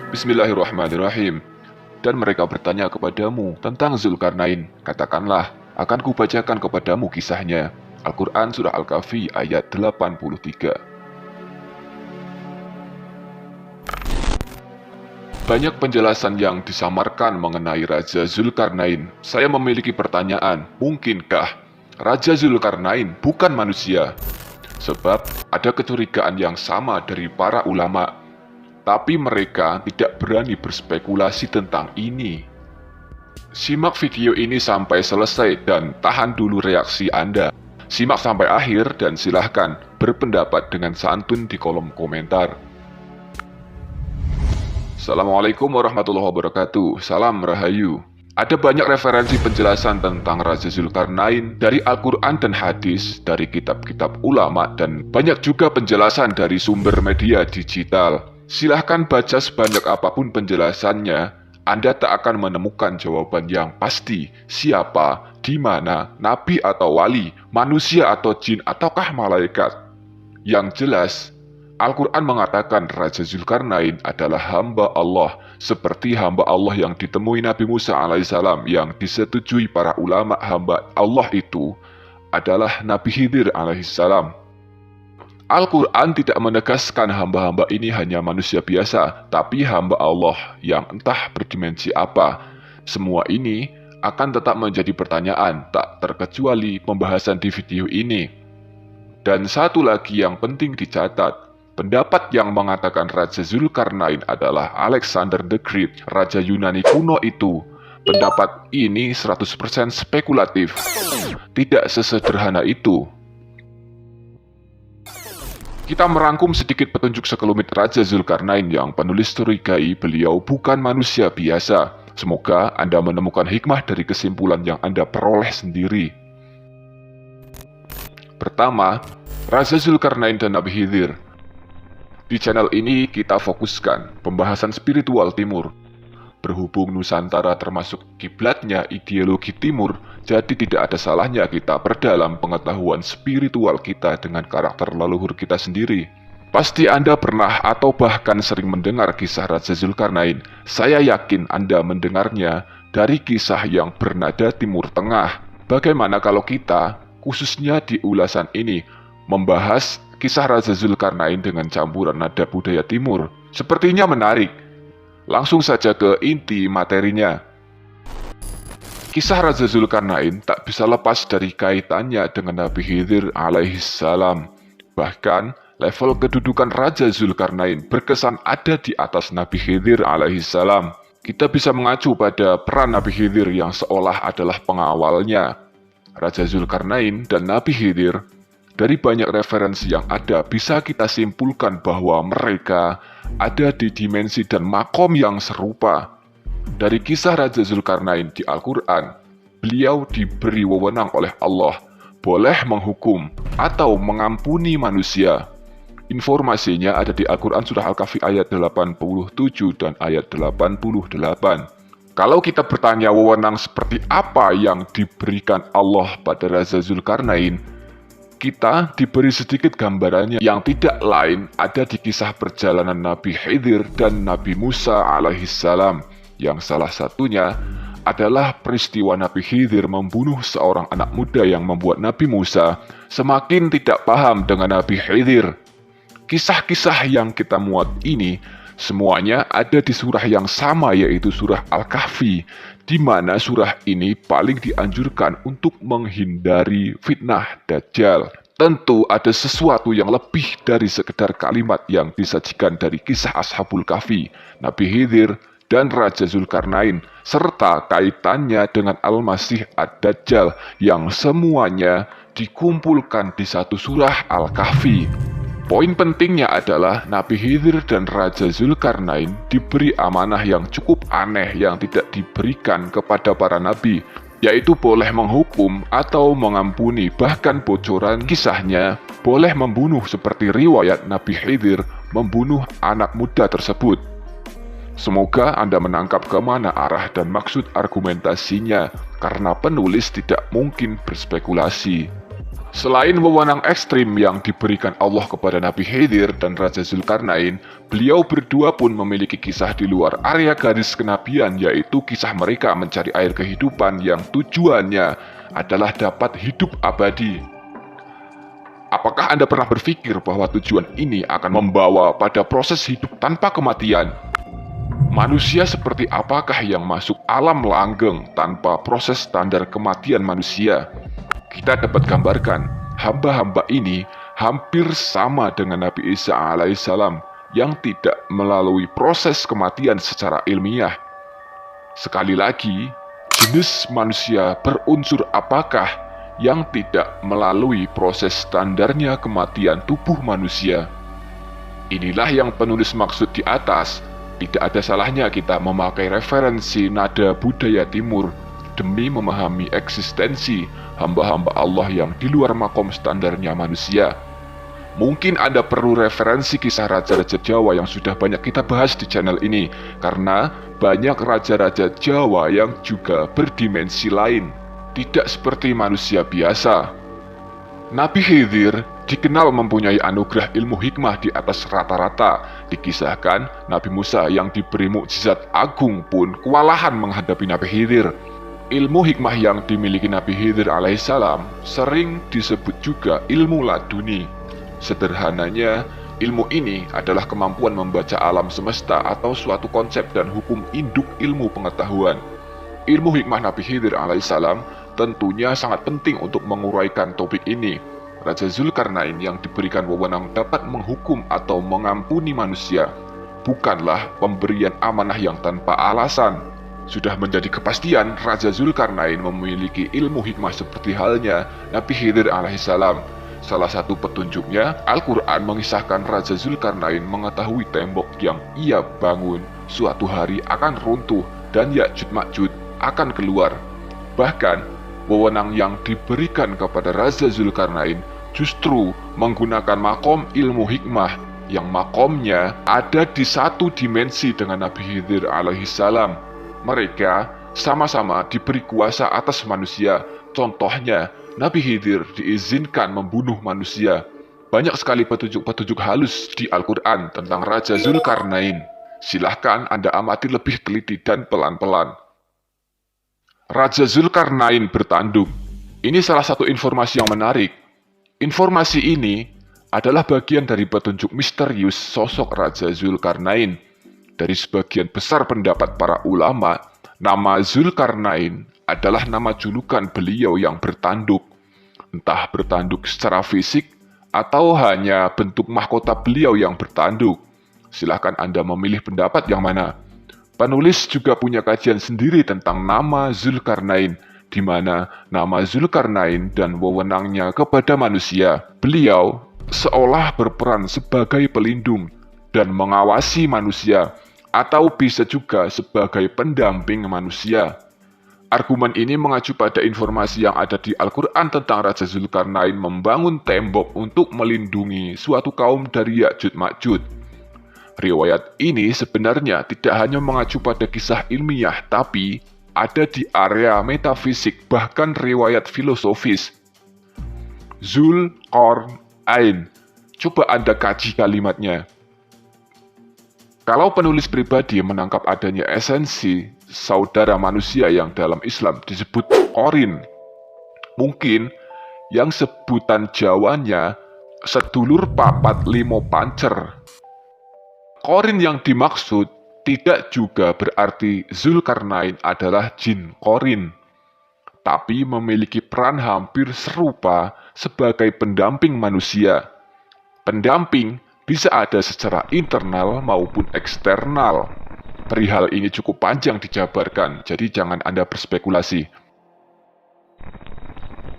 Bismillahirrahmanirrahim. Dan mereka bertanya kepadamu tentang Zulkarnain. Katakanlah, akan kubacakan kepadamu kisahnya. Al-Quran Surah Al-Kahfi ayat 83. Banyak penjelasan yang disamarkan mengenai Raja Zulkarnain. Saya memiliki pertanyaan, mungkinkah Raja Zulkarnain bukan manusia? Sebab ada kecurigaan yang sama dari para ulama, tapi mereka tidak berani berspekulasi tentang ini. Simak video ini sampai selesai dan tahan dulu reaksi Anda. Simak sampai akhir dan silahkan berpendapat dengan santun di kolom komentar. Assalamualaikum warahmatullahi wabarakatuh. Salam Rahayu. Ada banyak referensi penjelasan tentang Raja Zulkarnain dari Al-Quran dan hadis, dari kitab-kitab ulama, dan banyak juga penjelasan dari sumber media digital. Silahkan baca sebanyak apapun penjelasannya, Anda tak akan menemukan jawaban yang pasti siapa, di mana, nabi atau wali, manusia atau jin, ataukah malaikat. Yang jelas, Al-Quran mengatakan Raja Zulkarnain adalah hamba Allah, seperti hamba Allah yang ditemui Nabi Musa alaihissalam, yang disetujui para ulama hamba Allah itu adalah Nabi Khidir alaihissalam. Al-Quran tidak menegaskan hamba-hamba ini hanya manusia biasa, tapi hamba Allah yang entah berdimensi apa. Semua ini akan tetap menjadi pertanyaan, tak terkecuali pembahasan di video ini. Dan satu lagi yang penting dicatat, pendapat yang mengatakan Raja Zulkarnain adalah Alexander the Great, Raja Yunani kuno itu. Pendapat ini 100% spekulatif. Tidak sesederhana itu. Kita merangkum sedikit petunjuk sekelumit Raja Zulkarnain yang penulis curigai beliau bukan manusia biasa. Semoga Anda menemukan hikmah dari kesimpulan yang Anda peroleh sendiri. Pertama, Raja Zulkarnain dan Nabi Khidir. Di channel ini kita fokuskan pembahasan spiritual timur. Berhubung Nusantara termasuk kiblatnya ideologi timur, jadi tidak ada salahnya kita perdalam pengetahuan spiritual kita dengan karakter leluhur kita sendiri. Pasti Anda pernah atau bahkan sering mendengar kisah Raja Zulkarnain. Saya yakin Anda mendengarnya dari kisah yang bernada Timur Tengah. Bagaimana kalau kita, khususnya di ulasan ini, membahas kisah Raja Zulkarnain dengan campuran nada budaya timur? Sepertinya menarik. Langsung saja ke inti materinya. Kisah Raja Zulkarnain tak bisa lepas dari kaitannya dengan Nabi Khidir alaihissalam. Bahkan, level kedudukan Raja Zulkarnain berkesan ada di atas Nabi Khidir alaihissalam. Kita bisa mengacu pada peran Nabi Khidir yang seolah adalah pengawalnya. Raja Zulkarnain dan Nabi Khidir, dari banyak referensi yang ada, bisa kita simpulkan bahwa mereka ada di dimensi dan makom yang serupa. Dari kisah Raja Zulkarnain di Al-Quran, beliau diberi wewenang oleh Allah, boleh menghukum atau mengampuni manusia. Informasinya ada di Al-Quran Surah Al-Kahfi ayat 87 dan ayat 88. Kalau kita bertanya wewenang seperti apa yang diberikan Allah pada Raja Zulkarnain, kita diberi sedikit gambarannya yang tidak lain ada di kisah perjalanan Nabi Khidir dan Nabi Musa alaihissalam, yang salah satunya adalah peristiwa Nabi Khidir membunuh seorang anak muda yang membuat Nabi Musa semakin tidak paham dengan Nabi Khidir. Kisah-kisah yang kita muat ini semuanya ada di surah yang sama, yaitu surah Al-Kahfi, di mana surah ini paling dianjurkan untuk menghindari fitnah Dajjal. Tentu ada sesuatu yang lebih dari sekedar kalimat yang disajikan dari kisah Ashabul Kahfi, Nabi Khidir, dan Raja Zulkarnain, serta kaitannya dengan Al-Masih Ad-Dajjal yang semuanya dikumpulkan di satu surah Al-Kahfi. Poin pentingnya adalah Nabi Khidir dan Raja Zulkarnain diberi amanah yang cukup aneh yang tidak diberikan kepada para nabi, yaitu boleh menghukum atau mengampuni, bahkan bocoran kisahnya boleh membunuh seperti riwayat Nabi Khidir membunuh anak muda tersebut. Semoga Anda menangkap kemana arah dan maksud argumentasinya, karena penulis tidak mungkin berspekulasi. Selain wewenang ekstrim yang diberikan Allah kepada Nabi Khidir dan Raja Zulkarnain, beliau berdua pun memiliki kisah di luar area garis kenabian, yaitu kisah mereka mencari air kehidupan yang tujuannya adalah dapat hidup abadi. Apakah Anda pernah berpikir bahwa tujuan ini akan membawa pada proses hidup tanpa kematian? Manusia seperti apakah yang masuk alam langgeng tanpa proses standar kematian manusia? Kita dapat gambarkan, hamba-hamba ini hampir sama dengan Nabi Isa alaihissalam yang tidak melalui proses kematian secara ilmiah. Sekali lagi, jenis manusia berunsur apakah yang tidak melalui proses standarnya kematian tubuh manusia? Inilah yang penulis maksud di atas. Tidak ada salahnya kita memakai referensi nada budaya timur demi memahami eksistensi hamba-hamba Allah yang di luar makom standarnya manusia. Mungkin Anda perlu referensi kisah raja-raja Jawa yang sudah banyak kita bahas di channel ini, karena banyak raja-raja Jawa yang juga berdimensi lain, tidak seperti manusia biasa. Nabi Khidir dikenal mempunyai anugerah ilmu hikmah di atas rata-rata. Dikisahkan, Nabi Musa yang diberi mukjizat agung pun kewalahan menghadapi Nabi Khidir. Ilmu hikmah yang dimiliki Nabi Khidir alaihissalam sering disebut juga ilmu laduni. Sederhananya, ilmu ini adalah kemampuan membaca alam semesta atau suatu konsep dan hukum induk ilmu pengetahuan. Ilmu hikmah Nabi Khidir alaihissalam tentunya sangat penting untuk menguraikan topik ini. Raja Zulkarnain yang diberikan wewenang dapat menghukum atau mengampuni manusia bukanlah pemberian amanah yang tanpa alasan. Sudah menjadi kepastian Raja Zulkarnain memiliki ilmu hikmah seperti halnya Nabi Khidir alaihissalam. Salah satu petunjuknya, Al-Quran mengisahkan Raja Zulkarnain mengetahui tembok yang ia bangun suatu hari akan runtuh dan Ya'juj Ma'juj akan keluar. Bahkan, wewenang yang diberikan kepada Raja Zulkarnain justru menggunakan makom ilmu hikmah yang makomnya ada di satu dimensi dengan Nabi Khidir alaihissalam. Mereka sama-sama diberi kuasa atas manusia. Contohnya, Nabi Khidir diizinkan membunuh manusia. Banyak sekali petunjuk-petunjuk halus di Al-Quran tentang Raja Zulkarnain. Silahkan Anda amati lebih teliti dan pelan-pelan. Raja Zulkarnain bertanduk. Ini salah satu informasi yang menarik. Informasi ini adalah bagian dari petunjuk misterius sosok Raja Zulkarnain. Dari sebagian besar pendapat para ulama, nama Zulkarnain adalah nama julukan beliau yang bertanduk. Entah bertanduk secara fisik atau hanya bentuk mahkota beliau yang bertanduk. Silahkan Anda memilih pendapat yang mana. Penulis juga punya kajian sendiri tentang nama Zulkarnain, di mana nama Zulkarnain dan wewenangnya kepada manusia. Beliau seolah berperan sebagai pelindung dan mengawasi manusia, atau bisa juga sebagai pendamping manusia. Argumen ini mengacu pada informasi yang ada di Al-Quran tentang Raja Zulkarnain membangun tembok untuk melindungi suatu kaum dari Ya'juj Ma'juj. Riwayat ini sebenarnya tidak hanya mengacu pada kisah ilmiah, tapi ada di area metafisik, bahkan riwayat filosofis. Zulkarnain. Coba Anda kaji kalimatnya. Kalau penulis pribadi menangkap adanya esensi saudara manusia yang dalam Islam disebut Qorin, mungkin yang sebutan Jawanya sedulur papat limo pancer. Qorin yang dimaksud tidak juga berarti Zulkarnain adalah jin Qorin, tapi memiliki peran hampir serupa sebagai pendamping manusia. Pendamping bisa ada secara internal maupun eksternal. Perihal ini cukup panjang dijabarkan, jadi jangan Anda berspekulasi.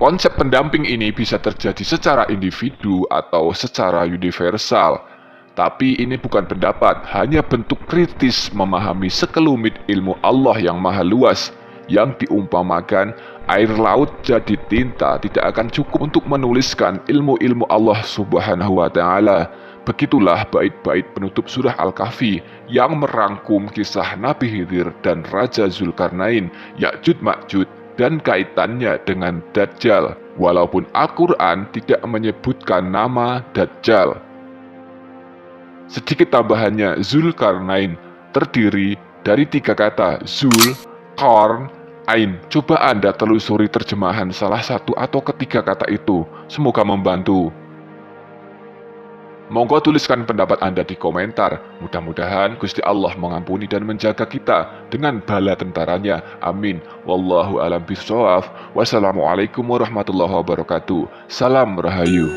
Konsep pendamping ini bisa terjadi secara individu atau secara universal. Tapi ini bukan pendapat, hanya bentuk kritis memahami sekelumit ilmu Allah yang maha luas, yang diumpamakan air laut jadi tinta tidak akan cukup untuk menuliskan ilmu-ilmu Allah Subhanahu wa Ta'ala. Begitulah bait-bait penutup surah Al-Kahfi yang merangkum kisah Nabi Khidir dan Raja Zulkarnain, Ya'juj Ma'juj, dan kaitannya dengan Dajjal. walaupun Al-Quran tidak menyebutkan nama Dajjal. Sedikit tambahannya, Zulkarnain terdiri dari 3 kata, Zul, Qarn, Ain. Coba Anda telusuri terjemahan salah satu atau ketiga kata itu, semoga membantu. Monggo tuliskan pendapat Anda di komentar. Mudah-mudahan Gusti Allah mengampuni dan menjaga kita dengan bala tentaranya. Amin. Wallahu a'lam bishawab. Wassalamualaikum warahmatullahi wabarakatuh. Salam Rahayu.